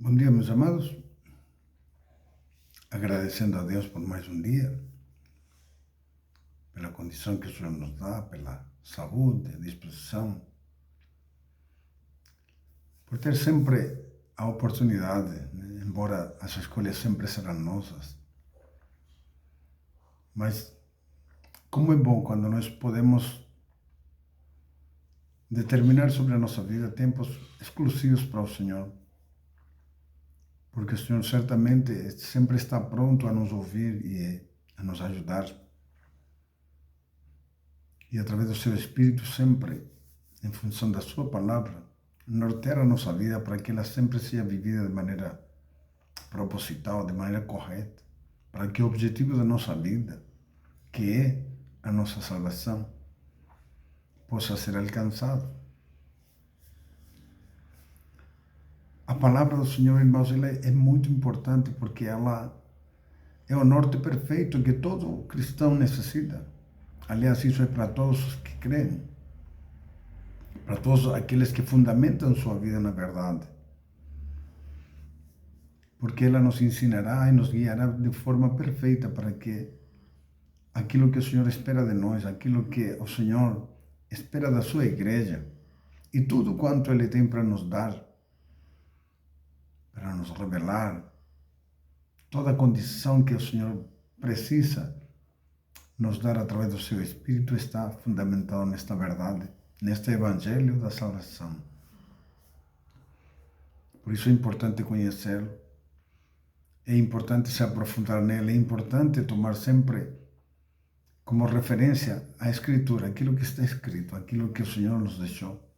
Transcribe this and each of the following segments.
Bom dia, meus amados. Agradecendo a Deus por mais um dia, pela condição que o Senhor nos dá, pela saúde, disposição, por ter sempre a oportunidade, né? Embora as escolhas sempre serão nossas. Mas como é bom quando nós podemos determinar sobre a nossa vida tempos exclusivos para o Senhor, porque o Senhor certamente sempre está pronto a nos ouvir e a nos ajudar. E através do seu Espírito, sempre, em função da sua palavra, nortear a nossa vida para que ela sempre seja vivida de maneira proposital, de maneira correta, para que o objetivo da nossa vida, que é a nossa salvação, possa ser alcançado. A palavra do Senhor, irmãos, ela é muito importante porque ela é o norte perfeito que todo cristão necessita. Aliás, isso é para todos os que creem, para todos aqueles que fundamentam sua vida na verdade. Porque ela nos ensinará e nos guiará de forma perfeita para que aquilo que o Senhor espera de nós, aquilo que o Senhor espera da sua igreja e tudo quanto Ele tem para nos dar, para nos revelar, toda a condição que o Senhor precisa nos dar através do seu Espírito está fundamentado nesta verdade, neste Evangelho da salvação. Por isso é importante conhecê-lo, é importante se aprofundar nele, é importante tomar sempre como referência a Escritura, aquilo que está escrito, aquilo que o Senhor nos deixou.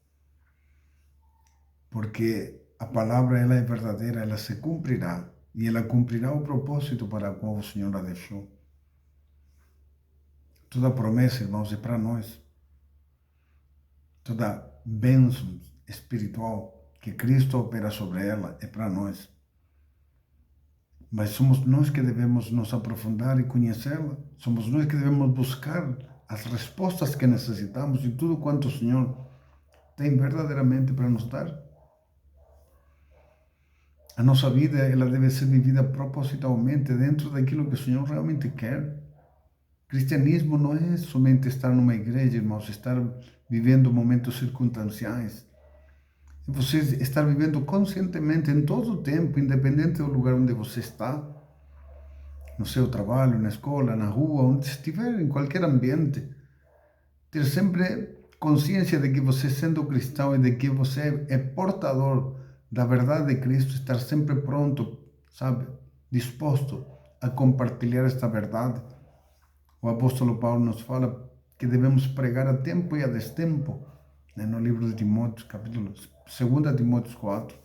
Porque a palavra ela é verdadeira, ela se cumprirá e ela cumprirá o propósito para o qual o Senhor a deixou. Toda promessa, irmãos, é para nós. Toda bênção espiritual que Cristo opera sobre ela é para nós. Mas somos nós que devemos nos aprofundar e conhecê-la. Somos nós que devemos buscar as respostas que necessitamos de tudo quanto o Senhor tem verdadeiramente para nos dar. A nossa vida ela deve ser vivida propositalmente dentro daquilo que o Senhor realmente quer. Cristianismo não é somente estar numa igreja, irmãos, estar vivendo momentos circunstanciais. É você estar vivendo conscientemente em todo o tempo, independente do lugar onde você está, no seu trabalho, na escola, na rua, onde estiver, em qualquer ambiente. Ter sempre consciência de que você, sendo cristão, e de que você é portador da verdade de Cristo, estar sempre pronto, sabe, disposto a compartilhar esta verdade. O apóstolo Paulo nos fala que devemos pregar a tempo e a destempo, né, no livro de Timóteo, capítulo 2 Timóteo 4.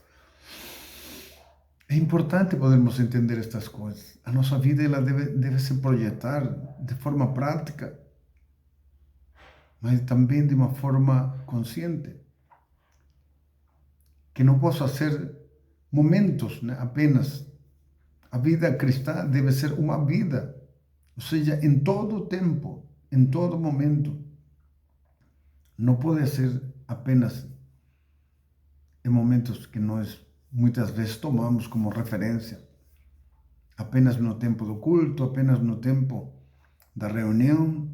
É importante podermos entender estas coisas. A nossa vida ela deve se projetar de forma prática, mas também de uma forma consciente. Que não possa ser momentos, né, apenas. A vida cristã deve ser uma vida, ou seja, em todo o tempo, em todo momento. Não pode ser apenas em momentos que nós muitas vezes tomamos como referência, apenas no tempo do culto, apenas no tempo da reunião.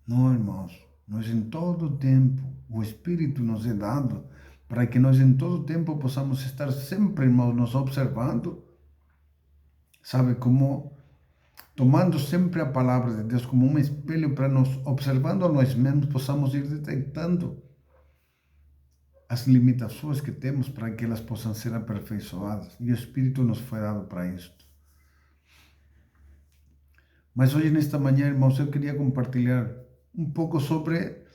Não, irmãos, nós em todo o tempo, o Espírito nos é dado para que nós em todo o tempo possamos estar sempre, irmãos, nos observando, sabe, como tomando sempre a palavra de Deus como um espelho para nos, observando a nós mesmos, possamos ir detectando as limitações que temos para que elas possam ser aperfeiçoadas. E o Espírito nos foi dado para isto. Mas hoje, nesta manhã, irmãos, eu queria compartilhar um pouco sobre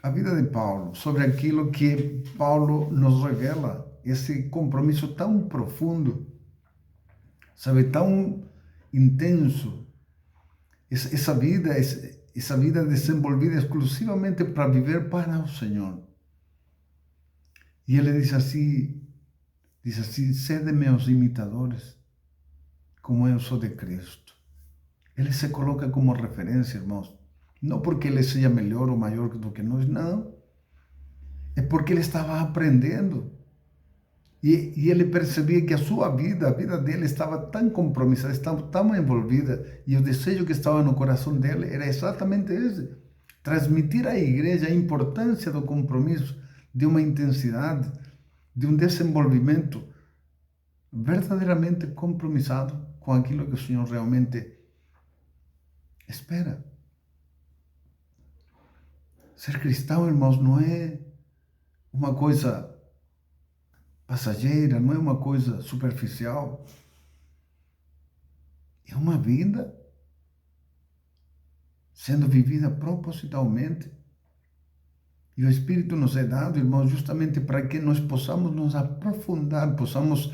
a vida de Paulo, sobre aquilo que Paulo nos revela, esse compromisso tão profundo, sabe, tão intenso, essa vida desenvolvida exclusivamente para viver para o Senhor. E ele diz assim, sede meus imitadores, como eu sou de Cristo. Ele se coloca como referência, irmãos. Não porque ele seja melhor ou maior do que nós, não. É porque ele estava aprendendo. E ele percebia que a vida dele estava tão compromissada, estava tão envolvida, e o desejo que estava no coração dele era exatamente esse: transmitir à igreja a importância do compromisso, de uma intensidade, de um desenvolvimento verdadeiramente compromissado com aquilo que o Senhor realmente espera. Ser cristão, irmãos, não é uma coisa passageira, não é uma coisa superficial. É uma vida sendo vivida propositalmente. E o Espírito nos é dado, irmãos, justamente para que nós possamos nos aprofundar, possamos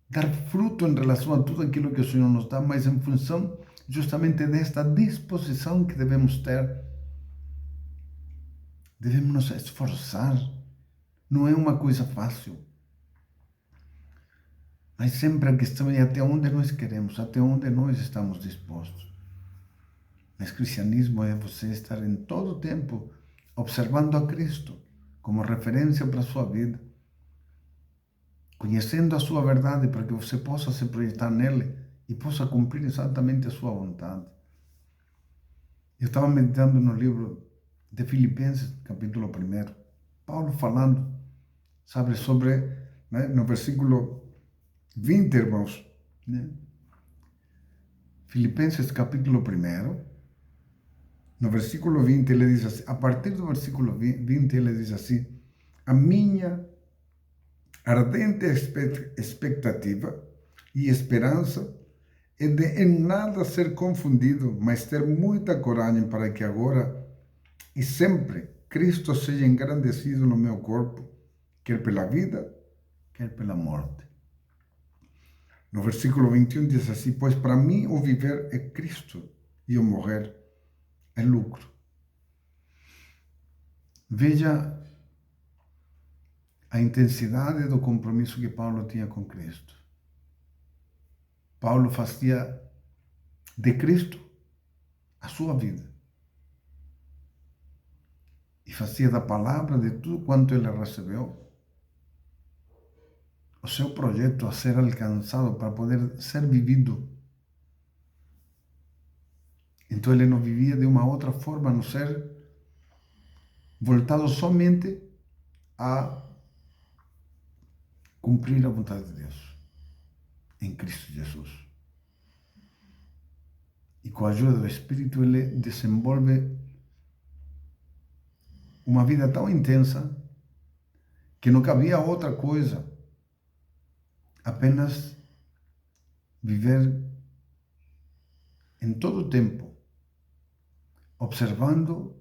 dar fruto em relação a tudo aquilo que o Senhor nos dá, mas em função justamente desta disposição que devemos ter. Devemos nos esforçar. Não é uma coisa fácil. Mas sempre a questão é até onde nós queremos, até onde nós estamos dispostos. Mas cristianismo é você estar em todo o tempo observando a Cristo como referência para a sua vida, conhecendo a sua verdade para que você possa se projetar nele e possa cumprir exatamente a sua vontade. Eu estava meditando no livro de Filipenses, capítulo 1, Paulo falando, sabe, sobre, né, no versículo 20, irmãos, né? Filipenses, capítulo 1, no versículo 20, ele diz assim, a partir do versículo 20, ele diz assim: a minha ardente expectativa e esperança é de em nada ser confundido, mas ter muita coragem para que agora e sempre Cristo seja engrandecido no meu corpo, quer pela vida, quer pela morte. No versículo 21 diz assim: pois para mim o viver é Cristo e o morrer é lucro. Veja a intensidade do compromisso que Paulo tinha com Cristo. Paulo fazia de Cristo a sua vida. E fazia da palavra, de tudo quanto ele recebeu, o seu projeto a ser alcançado para poder ser vivido. Então ele não vivia de uma outra forma, a não ser voltado somente a cumprir a vontade de Deus em Cristo Jesus. E com a ajuda do Espírito ele desenvolve uma vida tão intensa que não cabia outra coisa, apenas viver em todo o tempo, observando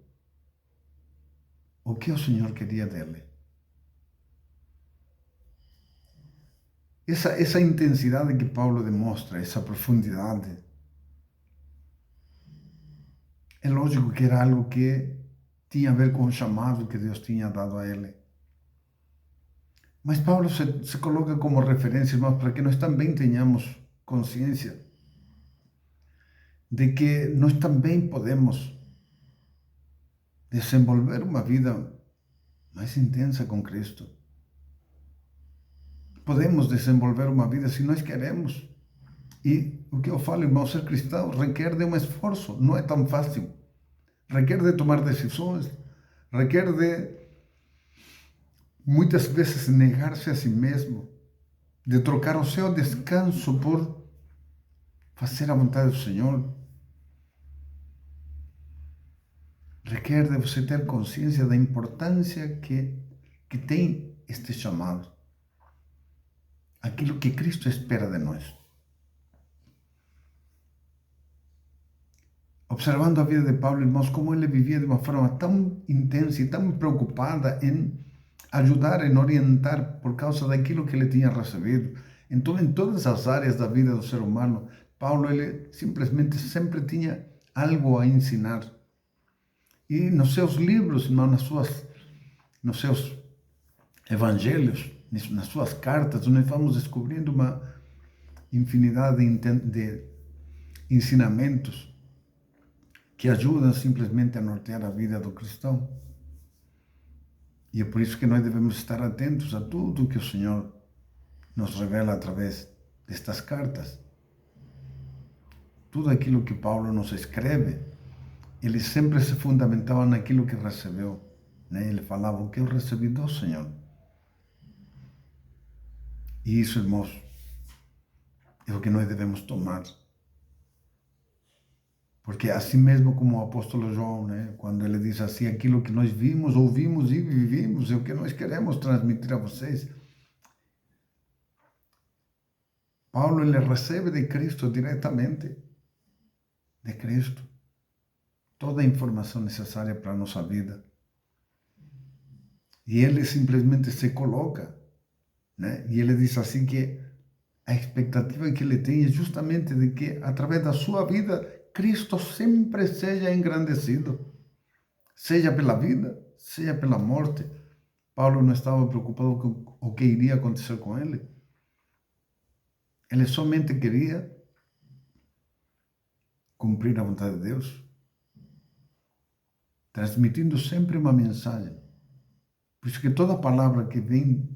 o que o Senhor queria dele. Essa intensidade que Paulo demonstra, essa profundidade, é lógico que era algo que tinha a ver com o chamado que Deus tinha dado a ele. Mas Paulo se coloca como referência, irmãos, para que nós também tenhamos consciência de que nós também podemos desenvolver uma vida mais intensa com Cristo. Podemos desenvolver uma vida se nós queremos. E o que eu falo, irmão, ser cristão requer de um esforço, não é tão fácil. Requer de tomar decisões, requer de muitas vezes negar-se a si mesmo, de trocar o seu descanso por fazer a vontade do Senhor. Requer de você ter consciência da importância que tem este chamado. Aquilo que Cristo espera de nós. Observando a vida de Paulo, irmãos, como ele vivia de uma forma tão intensa e tão preocupada em ajudar, em orientar por causa daquilo que ele tinha recebido. Então, em todas as áreas da vida do ser humano, Paulo, ele simplesmente sempre tinha algo a ensinar. E nos seus livros, nos seus evangelhos, nas suas cartas, nós vamos descobrindo uma infinidade de ensinamentos que ajudam simplesmente a nortear a vida do cristão. E é por isso que nós devemos estar atentos a tudo que o Senhor nos revela através destas cartas. Tudo aquilo que Paulo nos escreve, ele sempre se fundamentava naquilo que recebeu, né? Ele falava o que eu recebi do Senhor. E isso, irmãos, é o que nós devemos tomar. Porque assim mesmo como o apóstolo João, né, quando ele diz assim, aquilo que nós vimos, ouvimos e vivimos, é o que nós queremos transmitir a vocês. Paulo, ele recebe de Cristo diretamente, de Cristo, toda a informação necessária para a nossa vida. E ele simplesmente se coloca, né? E ele diz assim que a expectativa que ele tem é justamente de que, através da sua vida, Cristo sempre seja engrandecido, seja pela vida, seja pela morte. Paulo não estava preocupado com o que iria acontecer com ele. Ele somente queria cumprir a vontade de Deus, transmitindo sempre uma mensagem. Por isso que toda palavra que vem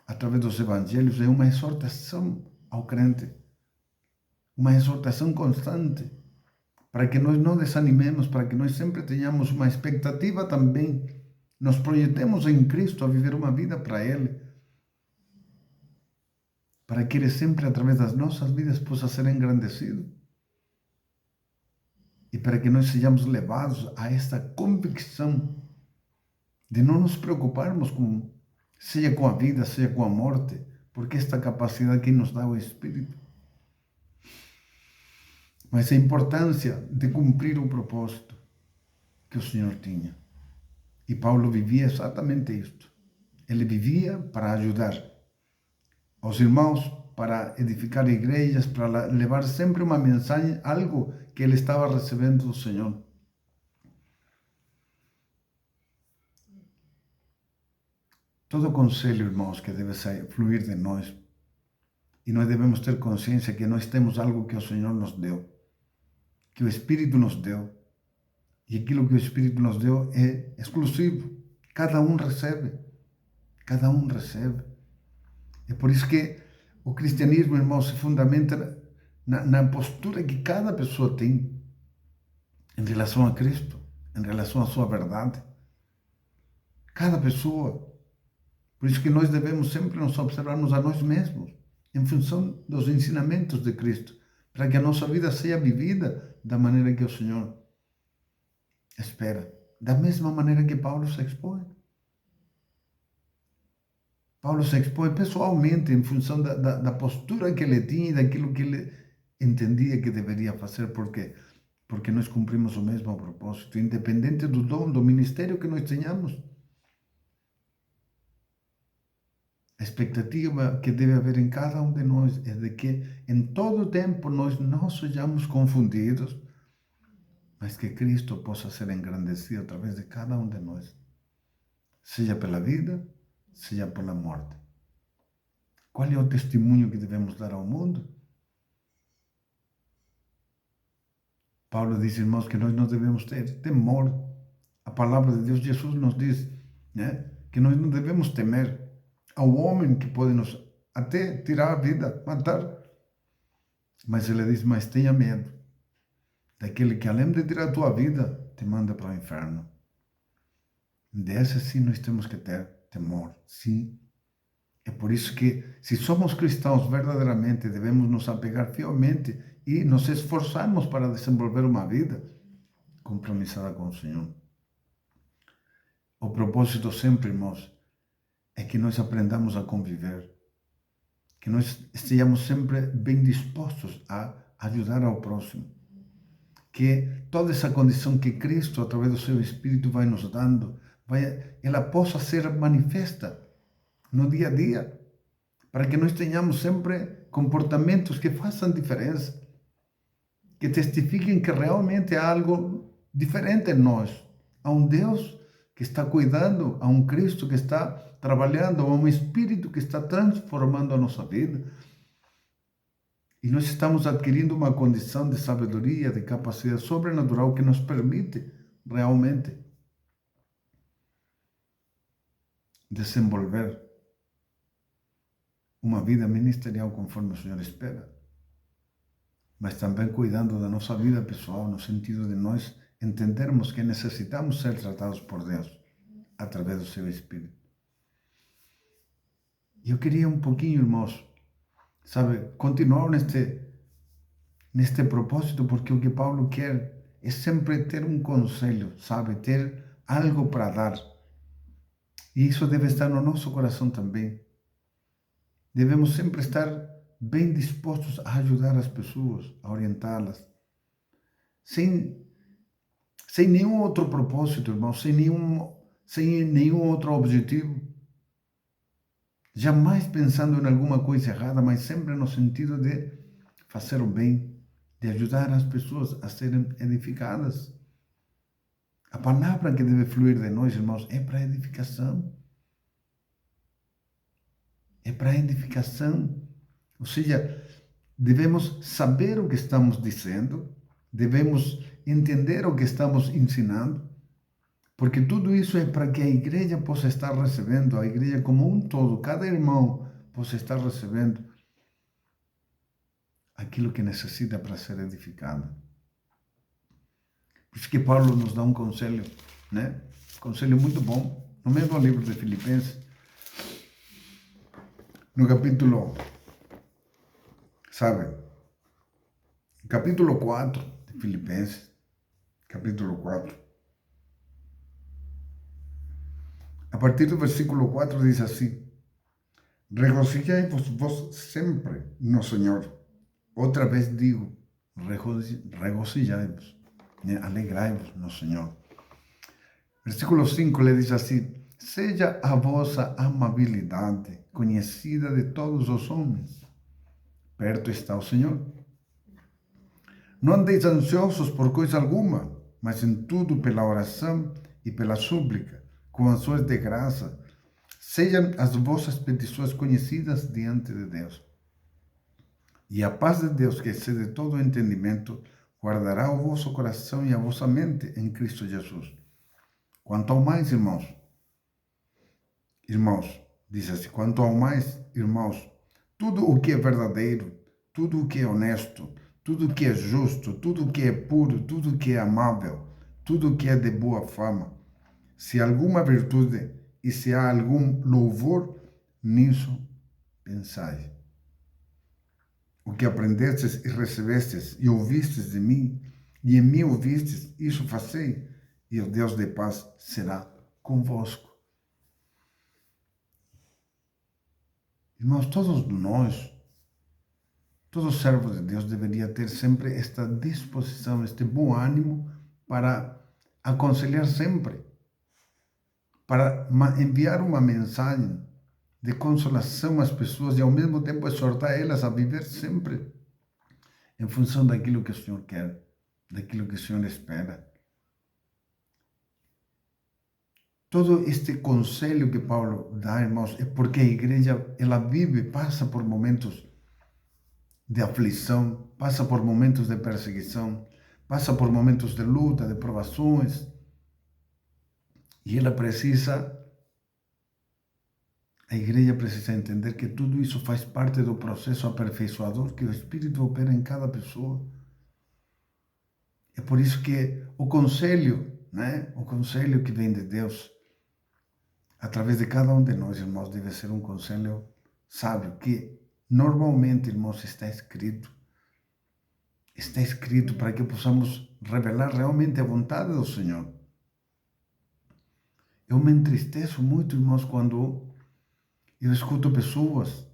através dos evangelhos é uma exortação ao crente, uma exortação constante, para que nós não desanimemos, para que nós sempre tenhamos uma expectativa também, nos projetemos em Cristo a viver uma vida para Ele, para que Ele sempre, através das nossas vidas, possa ser engrandecido. E para que nós sejamos levados a esta convicção de não nos preocuparmos seja com a vida, seja com a morte, porque esta capacidade que nos dá o Espírito. Mas a importância de cumprir o propósito que o Senhor tinha. E Paulo vivia exatamente isto. Ele vivia para ajudar os irmãos, para edificar igrejas, para levar sempre uma mensagem, algo que ele estava recebendo do Senhor. Todo conselho, irmãos, que deve fluir de nós. E nós devemos ter consciência que nós temos algo que o Senhor nos deu, que o Espírito nos deu. E aquilo que o Espírito nos deu é exclusivo. Cada um recebe. Cada um recebe. É por isso que o cristianismo, irmãos, se fundamenta na postura que cada pessoa tem em relação a Cristo, em relação à sua verdade. Cada pessoa. Por isso que nós devemos sempre nos observarmos a nós mesmos, em função dos ensinamentos de Cristo, para que a nossa vida seja vivida da maneira que o Senhor espera. Da mesma maneira que Paulo se expõe. Paulo se expõe pessoalmente em função da postura que ele tinha e daquilo que ele entendia que deveria fazer. Por quê? Porque nós cumprimos o mesmo propósito, independente do dom, do ministério que nós tenhamos. A expectativa que deve haver em cada um de nós é de que em todo tempo nós não sejamos confundidos, mas que Cristo possa ser engrandecido através de cada um de nós, seja pela vida, seja pela morte. Qual é o testemunho que devemos dar ao mundo? Paulo diz, irmãos, que nós não devemos ter temor. A palavra de Deus, Jesus nos diz, né, que nós não devemos temer ao homem que pode nos até tirar a vida, matar. Mas ele diz, mas tenha medo daquele que, além de tirar a tua vida, te manda para o inferno. Desse sim nós temos que ter temor, sim. É por isso que, se somos cristãos verdadeiramente, devemos nos apegar fielmente e nos esforçarmos para desenvolver uma vida compromissada com o Senhor. O propósito sempre, irmãos, é que nós aprendamos a conviver, que nós estejamos sempre bem dispostos a ajudar ao próximo, que toda essa condição que Cristo, através do seu Espírito, vai nos dando, ela possa ser manifesta no dia a dia, para que nós tenhamos sempre comportamentos que façam diferença, que testifiquem que realmente há algo diferente em nós. Há um Deus que está cuidando, há um Cristo que está trabalhando, há um Espírito que está transformando a nossa vida. E nós estamos adquirindo uma condição de sabedoria, de capacidade sobrenatural que nos permite realmente desenvolver uma vida ministerial conforme o Senhor espera, mas também cuidando da nossa vida pessoal, no sentido de nós entendermos que necessitamos ser tratados por Deus através do seu Espírito. E eu queria um pouquinho, irmãos, sabe, continuar neste propósito, porque o que Paulo quer é sempre ter um conselho, sabe, ter algo para dar. E isso deve estar no nosso coração também. Devemos sempre estar bem dispostos a ajudar as pessoas, a orientá-las, sem nenhum outro propósito, irmão, sem nenhum outro objetivo. Jamais pensando em alguma coisa errada, mas sempre no sentido de fazer o bem, de ajudar as pessoas a serem edificadas. A palavra que deve fluir de nós, irmãos, é para edificação. É para edificação. Ou seja, devemos saber o que estamos dizendo, devemos entender o que estamos ensinando, porque tudo isso é para que a igreja possa estar recebendo, a igreja como um todo, cada irmão possa estar recebendo aquilo que necessita para ser edificado. Por isso que Paulo nos dá um conselho, né? Um conselho muito bom, no mesmo livro de Filipenses, no capítulo, sabe, capítulo 4 de Filipenses, capítulo 4. A partir do versículo 4 diz assim: regozijai-vos vos sempre no Senhor. Outra vez digo, regozijai-vos, né? Alegrai-vos no Senhor. Versículo 5 ele diz assim: seja a vossa amabilidade conhecida de todos os homens. Perto está o Senhor. Não andeis ansiosos por coisa alguma, mas em tudo pela oração e pela súplica, com ações de graça, sejam as vossas petições conhecidas diante de Deus. E a paz de Deus, que excede todo o entendimento, guardará o vosso coração e a vossa mente em Cristo Jesus. Quanto ao mais, irmãos, diz assim, quanto ao mais, irmãos, tudo o que é verdadeiro, tudo o que é honesto, tudo o que é justo, tudo o que é puro, tudo o que é amável, tudo o que é de boa fama, se há alguma virtude e se há algum louvor, nisso pensai. O que aprendestes e recebestes e ouvistes de mim, e em mim ouvistes, isso fazei, e o Deus de paz será convosco. Irmãos, todos nós, todo servo de Deus deveria ter sempre esta disposição, este bom ânimo para aconselhar sempre, para enviar uma mensagem de consolação às pessoas e ao mesmo tempo exortar elas a viver sempre em função daquilo que o Senhor quer, daquilo que o Senhor espera. Todo este conselho que Paulo dá, irmãos, é porque a igreja, ela vive, passa por momentos de aflição, passa por momentos de perseguição, passa por momentos de luta, de provações, e ela precisa, a igreja precisa entender que tudo isso faz parte do processo aperfeiçoador que o Espírito opera em cada pessoa. É por isso que o conselho, né? O conselho que vem de Deus, através de cada um de nós, irmãos, deve ser um conselho sábio, que normalmente, irmãos, está escrito para que possamos revelar realmente a vontade do Senhor. Eu me entristeço muito, irmãos, quando eu escuto pessoas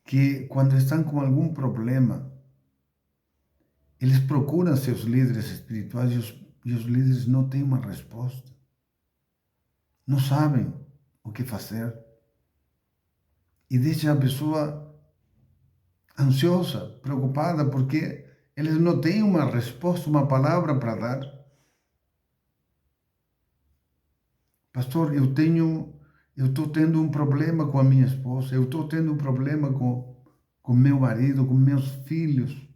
que, quando estão com algum problema, eles procuram seus líderes espirituais e os líderes não têm uma resposta. Não sabem o que fazer. E deixa a pessoa ansiosa, preocupada, porque eles não têm uma resposta, uma palavra para dar. Pastor, eu estou tendo um problema com a minha esposa, eu estou tendo um problema com meu marido, com meus filhos.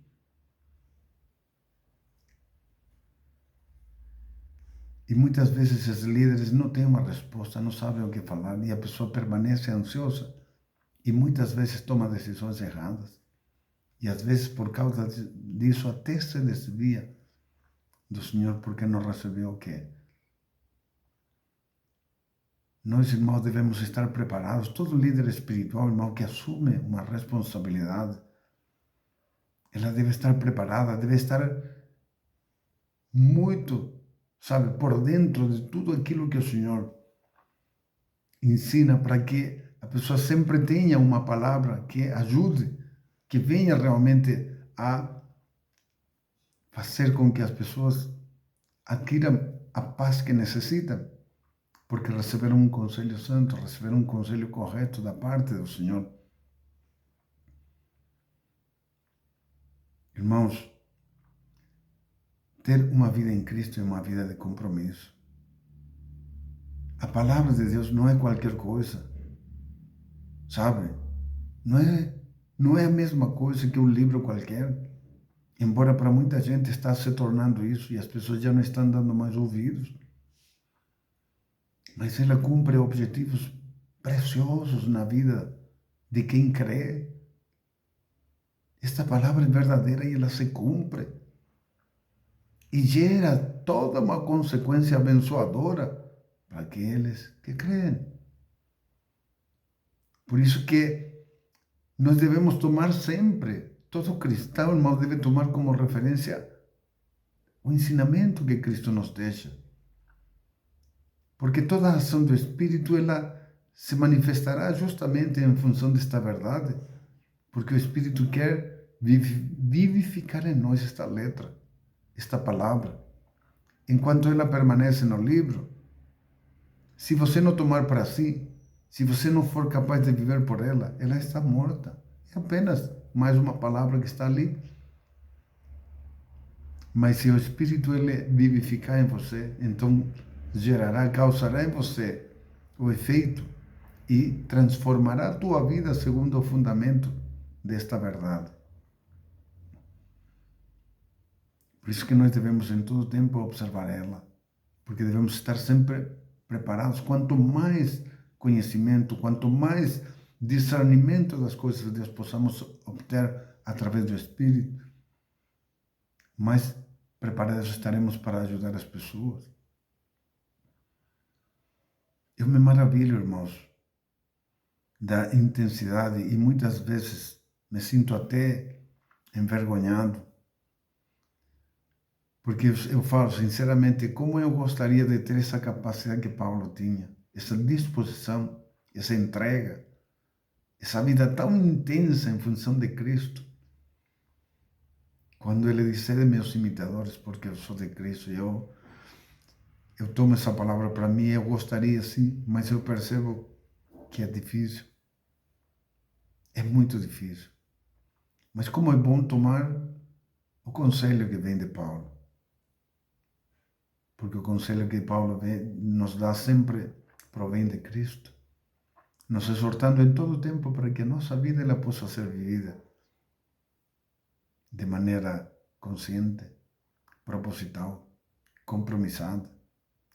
E muitas vezes esses líderes não têm uma resposta, não sabem o que falar, e a pessoa permanece ansiosa e muitas vezes toma decisões erradas. E às vezes, por causa disso, até se desvia do Senhor porque não recebeu o que é. Nós, irmãos, devemos estar preparados. Todo líder espiritual, irmão, que assume uma responsabilidade, ela deve estar preparada, deve estar muito, sabe, por dentro de tudo aquilo que o Senhor ensina, para que a pessoa sempre tenha uma palavra que ajude, que venha realmente a fazer com que as pessoas adquiram a paz que necessitam, porque receberam um conselho santo, receberam um conselho correto da parte do Senhor. Irmãos, ter uma vida em Cristo é uma vida de compromisso. A palavra de Deus não é qualquer coisa, sabe? Não é a mesma coisa que um livro qualquer, embora para muita gente está se tornando isso e as pessoas já não estão dando mais ouvidos. Mas ela cumpre objetivos preciosos na vida de quem crê. Esta palavra é verdadeira e ela se cumpre. E gera toda uma consequência abençoadora para aqueles que creem. Por isso que nós devemos tomar sempre, todo cristão, irmão, deve tomar como referência o ensinamento que Cristo nos deixa. Porque toda a ação do Espírito, ela se manifestará justamente em função desta verdade. Porque o Espírito quer vivificar em nós esta letra, esta palavra. Enquanto ela permanece no livro, se você não tomar para si, se você não for capaz de viver por ela, ela está morta. É apenas mais uma palavra que está ali. Mas se o Espírito ele vivificar em você, então causará em você o efeito e transformará a tua vida segundo o fundamento desta verdade. Por isso que nós devemos em todo tempo observar ela, porque devemos estar sempre preparados. Quanto mais conhecimento, quanto mais discernimento das coisas de Deus possamos obter através do Espírito, mais preparados estaremos para ajudar as pessoas. Eu me maravilho, irmãos, da intensidade e muitas vezes me sinto até envergonhado, porque eu falo sinceramente como eu gostaria de ter essa capacidade que Paulo tinha, essa disposição, essa entrega, essa vida tão intensa em função de Cristo. Quando ele diz, sede meus imitadores, porque eu sou de Cristo, eu tomo essa palavra para mim, eu gostaria sim, mas eu percebo que é difícil. É muito difícil. Mas como é bom tomar o conselho que vem de Paulo. Porque o conselho que Paulo nos dá sempre provém de Cristo, nos exortando em todo o tempo para que a nossa vida ela possa ser vivida de maneira consciente, proposital, compromissada,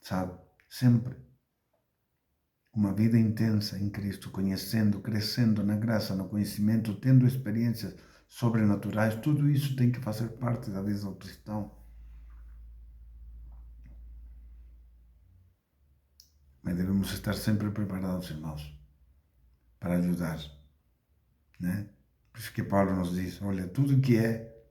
sabe? Sempre. Uma vida intensa em Cristo, conhecendo, crescendo na graça, no conhecimento, tendo experiências sobrenaturais, tudo isso tem que fazer parte da vida do cristão. Mas devemos estar sempre preparados, irmãos, para ajudar, né? Por isso que Paulo nos diz, olha, tudo que é,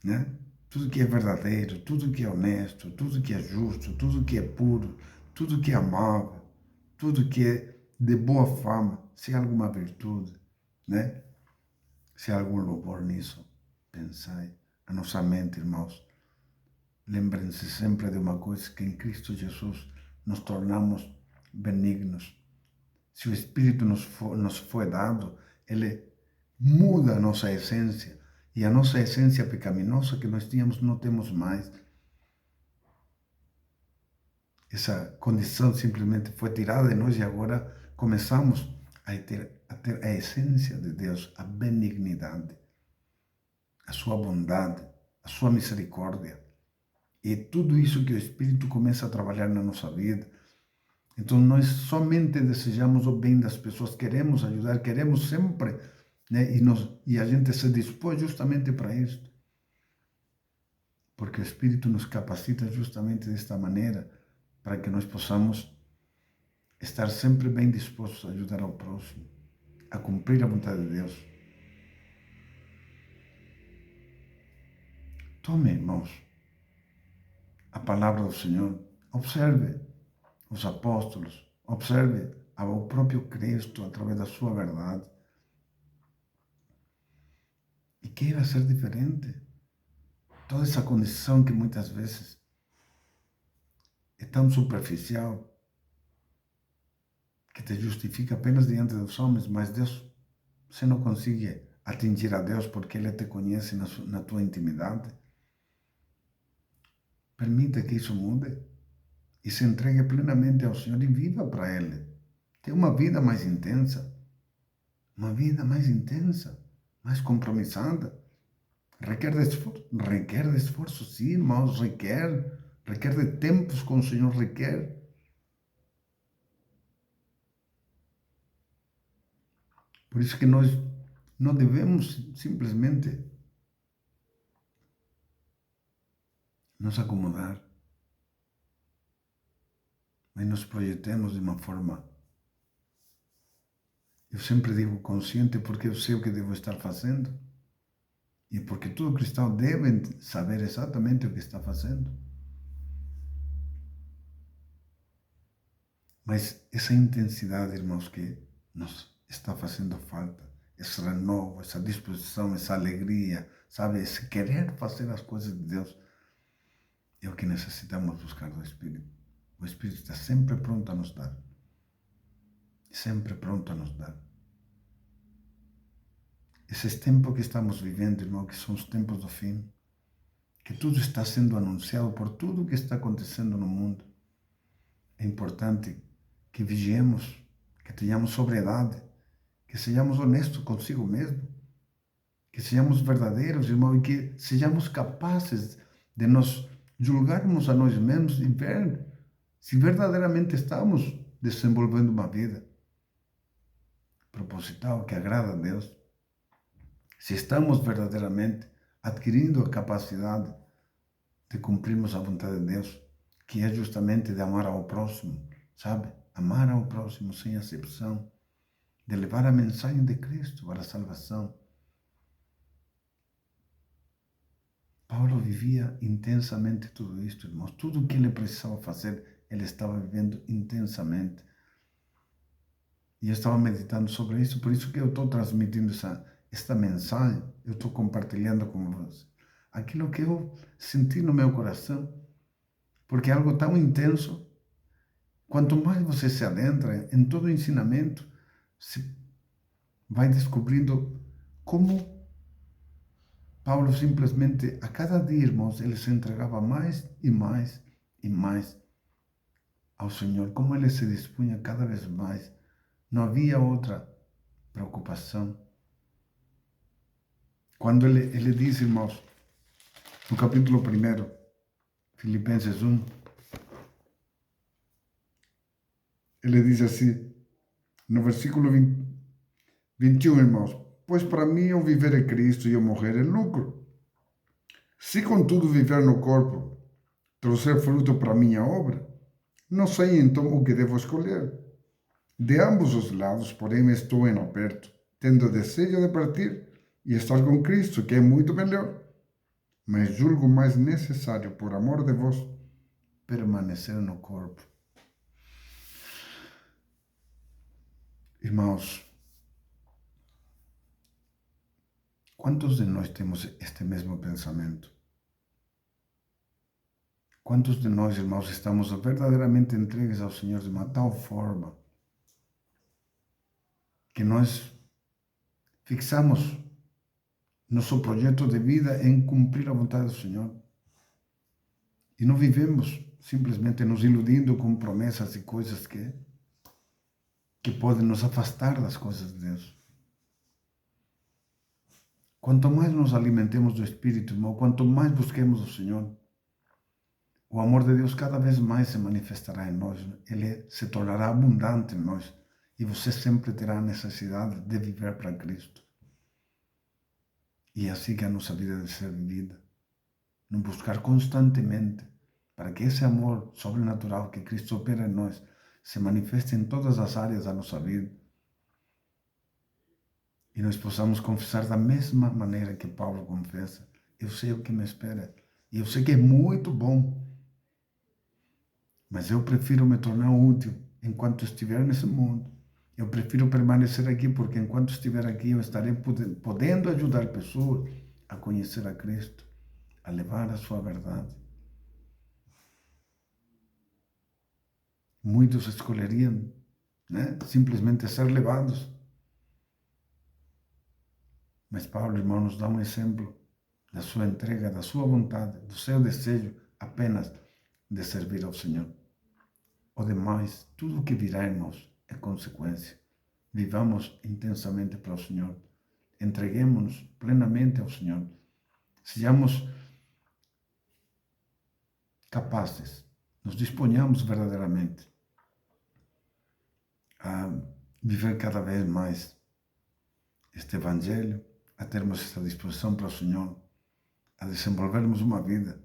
né? Tudo que é verdadeiro, tudo que é honesto, tudo que é justo, tudo que é puro, tudo que é amável, tudo que é de boa fama, se há alguma virtude, né? Se há algum louvor nisso, pensai. A nossa mente, irmãos, lembrem-se sempre de uma coisa, que em Cristo Jesus nos tornamos benignos. Se o Espírito nos foi dado, ele muda a nossa essência. E a nossa essência pecaminosa que nós tínhamos, não temos mais. Essa condição simplesmente foi tirada de nós e agora começamos a ter a essência de Deus, a benignidade, a sua bondade, a sua misericórdia. E tudo isso que o Espírito começa a trabalhar na nossa vida. Então, nós somente desejamos o bem das pessoas, queremos ajudar, queremos sempre, né? E a gente se dispõe justamente para isso. Porque o Espírito nos capacita justamente desta maneira, para que nós possamos estar sempre bem dispostos a ajudar ao próximo, a cumprir a vontade de Deus. Tome, irmãos, a palavra do Senhor, observe os apóstolos, observe ao próprio Cristo através da sua verdade e queira ser diferente. Toda essa condição que muitas vezes é tão superficial, que te justifica apenas diante dos homens, mas Deus, você não consegue atingir a Deus porque Ele te conhece na tua intimidade. Permita que isso mude e se entregue plenamente ao Senhor e viva para Ele. Tenha uma vida mais intensa, mais compromissada. Requer de esforço, sim, irmãos, requer de tempos com o Senhor, requer. Por isso que nós não devemos simplesmente nos acomodar, mas nos projetemos de uma forma, eu sempre digo consciente, porque eu sei o que devo estar fazendo e porque todo cristão deve saber exatamente o que está fazendo. Mas essa intensidade, irmãos, que nos está fazendo falta, esse renovo, essa disposição, essa alegria, sabe, esse querer fazer as coisas de Deus, é o que necessitamos buscar do Espírito. O Espírito está sempre pronto a nos dar. Sempre pronto a nos dar. Esses tempos que estamos vivendo, irmão, que são os tempos do fim, que tudo está sendo anunciado por tudo que está acontecendo no mundo, é importante que vigiemos, que tenhamos sobriedade, que sejamos honestos consigo mesmo, que sejamos verdadeiros, irmão, e que sejamos capazes de nos julgarmos a nós mesmos e ver se verdadeiramente estamos desenvolvendo uma vida proposital que agrada a Deus, se estamos verdadeiramente adquirindo a capacidade de cumprirmos a vontade de Deus, que é justamente de amar ao próximo, sabe? Amar ao próximo sem acepção, de levar a mensagem de Cristo para a salvação. Paulo vivia intensamente tudo isto, irmãos. Tudo o que ele precisava fazer, ele estava vivendo intensamente. E eu estava meditando sobre isso, por isso que eu estou transmitindo esta mensagem, eu estou compartilhando com vocês aquilo que eu senti no meu coração, porque é algo tão intenso. Quanto mais você se adentra em todo o ensinamento, você vai descobrindo como Paulo simplesmente, a cada dia, irmãos, ele se entregava mais e mais e mais ao Senhor, como ele se dispunha cada vez mais. Não havia outra preocupação. Quando ele diz, irmãos, no capítulo 1, Filipenses 1, ele diz assim, no versículo 21, irmãos, pois para mim o viver é Cristo e o morrer é lucro. Se contudo viver no corpo trouxer fruto para a minha obra, não sei então o que devo escolher. De ambos os lados, porém, estou em aperto, tendo desejo de partir e estar com Cristo, que é muito melhor. Mas julgo mais necessário, por amor de vós, permanecer no corpo. Irmãos, quantos de nós temos este mesmo pensamento? Quantos de nós, irmãos, estamos verdadeiramente entregues ao Senhor de uma tal forma que nós fixamos nosso projeto de vida em cumprir a vontade do Senhor e não vivemos simplesmente nos iludindo com promessas e coisas que podem nos afastar das coisas de Deus? Quanto mais nos alimentemos do Espírito, irmão, quanto mais busquemos o Senhor, o amor de Deus cada vez mais se manifestará em nós, ele se tornará abundante em nós, e você sempre terá a necessidade de viver para Cristo. E é assim que a nossa vida deve ser vivida, nos buscar constantemente, para que esse amor sobrenatural que Cristo opera em nós se manifeste em todas as áreas da nossa vida, e nós possamos confessar da mesma maneira que Paulo confessa: eu sei o que me espera, e eu sei que é muito bom, mas eu prefiro me tornar útil enquanto estiver nesse mundo. Eu prefiro permanecer aqui, porque enquanto estiver aqui eu estarei podendo ajudar pessoas a conhecer a Cristo, a levar a sua verdade. Muitos escolheriam, simplesmente ser levados. Mas Paulo, irmão, nos dá um exemplo da sua entrega, da sua vontade, do seu desejo apenas de servir ao Senhor. O demais, tudo o que virá em nós é consequência. Vivamos intensamente para o Senhor. Entreguemos-nos plenamente ao Senhor. Sejamos capazes, nos disponhamos verdadeiramente a viver cada vez mais este Evangelho, a termos essa disposição para o Senhor, a desenvolvermos uma vida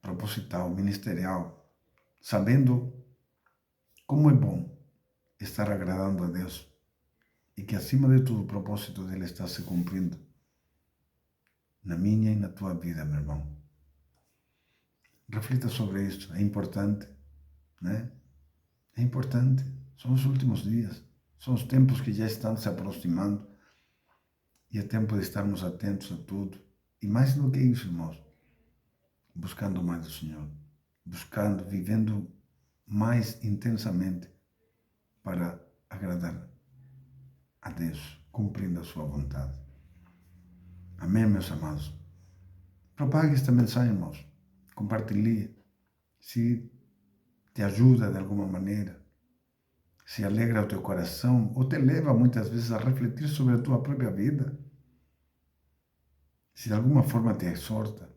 proposital, ministerial, sabendo como é bom estar agradando a Deus e que, acima de tudo, o propósito dele está se cumprindo na minha e na tua vida, meu irmão. Reflita sobre isso, é importante, né? É importante, são os últimos dias, são os tempos que já estão se aproximando e é tempo de estarmos atentos a tudo. E mais do que isso, irmãos, buscando mais o Senhor, buscando, vivendo mais intensamente para agradar a Deus, cumprindo a sua vontade. Amém, meus amados? Propague esta mensagem, irmãos. Compartilhe. Se te ajuda de alguma maneira, se alegra o teu coração, ou te leva muitas vezes a refletir sobre a tua própria vida, se de alguma forma te exorta,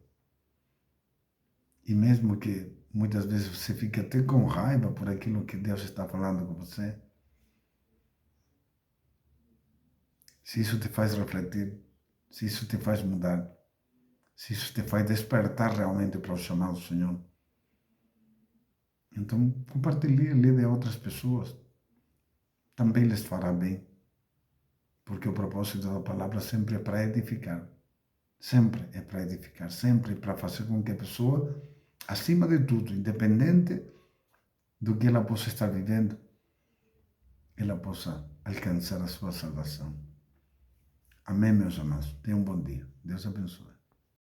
e mesmo que muitas vezes você fique até com raiva por aquilo que Deus está falando com você, se isso te faz refletir, se isso te faz mudar, se isso te faz despertar realmente para o chamado do Senhor, então compartilhe de outras pessoas, também lhes fará bem, porque o propósito da palavra sempre é para edificar, sempre é para edificar, sempre é para fazer com que a pessoa, acima de tudo, independente do que ela possa estar vivendo, ela possa alcançar a sua salvação. Amém, meus amados. Tenham um bom dia. Deus abençoe.